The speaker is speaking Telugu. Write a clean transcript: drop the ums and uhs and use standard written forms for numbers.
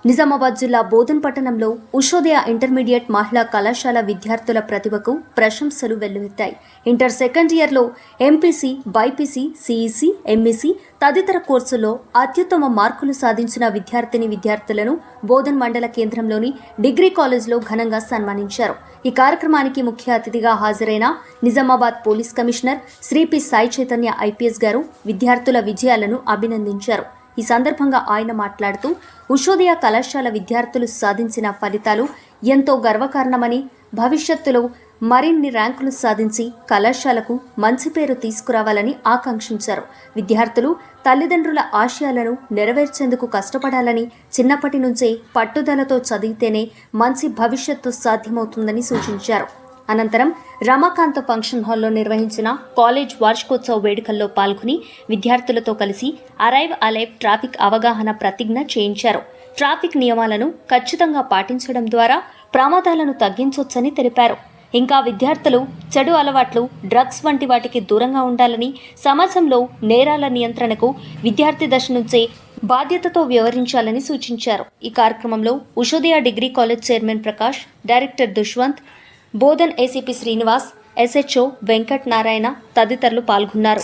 నిజామాబాద్ జిల్లా బోధన్ పట్టణంలో ఉషోదయ ఇంటర్మీడియట్ మహిళా కళాశాల విద్యార్థుల ప్రతిభకు ప్రశంసలు వెల్లువెత్తాయి. ఇంటర్ సెకండ్ ఇయర్లో ఎంపీసీ, బైపీసీ, సిఈసీ, ఎంఈసీ తదితర కోర్సుల్లో అత్యుత్తమ మార్కులు సాధించిన విద్యార్థులను బోధన్ మండల కేంద్రంలోని డిగ్రీ కాలేజ్లో ఘనంగా సన్మానించారు. ఈ కార్యక్రమానికి ముఖ్య అతిథిగా హాజరైన Nizamabad police commissioner Shri P Sai Chaitanya IPS గారు విద్యార్థుల విజయాలను అభినందించారు. ఈ సందర్భంగా ఆయన మాట్లాడుతూ ఉషోదయ కళాశాల విద్యార్థులు సాధించిన ఫలితాలు ఎంతో గర్వకారణమని, భవిష్యత్తులో మరిన్ని ర్యాంకులు సాధించి కళాశాలకు మంచి పేరు తీసుకురావాలని ఆకాంక్షించారు. విద్యార్థులు తల్లిదండ్రుల ఆశయాలను నెరవేర్చేందుకు కష్టపడాలని, చిన్నప్పటి నుంచే పట్టుదలతో చదివితేనే మంచి భవిష్యత్తు సాధ్యమవుతుందని సూచించారు. అనంతరం రమాకాంత ఫంక్షన్ హాల్లో నిర్వహించిన కాలేజ్ వార్షికోత్సవ వేడుకల్లో పాల్గొని విద్యార్థులతో కలిసి అరైవ్ అలైవ్ ట్రాఫిక్ అవగాహన ప్రతిజ్ఞ చేయించారు. ట్రాఫిక్ నియమాలను ఖచ్చితంగా పాటించడం ద్వారా ప్రమాదాలను తగ్గించొచ్చని తెలిపారు. ఇంకా విద్యార్థులు చెడు అలవాట్లు, డ్రగ్స్ వంటి వాటికి దూరంగా ఉండాలని, సమాజంలో నేరాల నియంత్రణకు విద్యార్థి దశ నుంచే బాధ్యతతో వ్యవహరించాలని సూచించారు. ఈ కార్యక్రమంలో Ushodaya degree college chairman Prakash, director Dushyant, Bodhan ACP Srinivas, SHO Venkat Narayana తదితరులు పాల్గొన్నారు.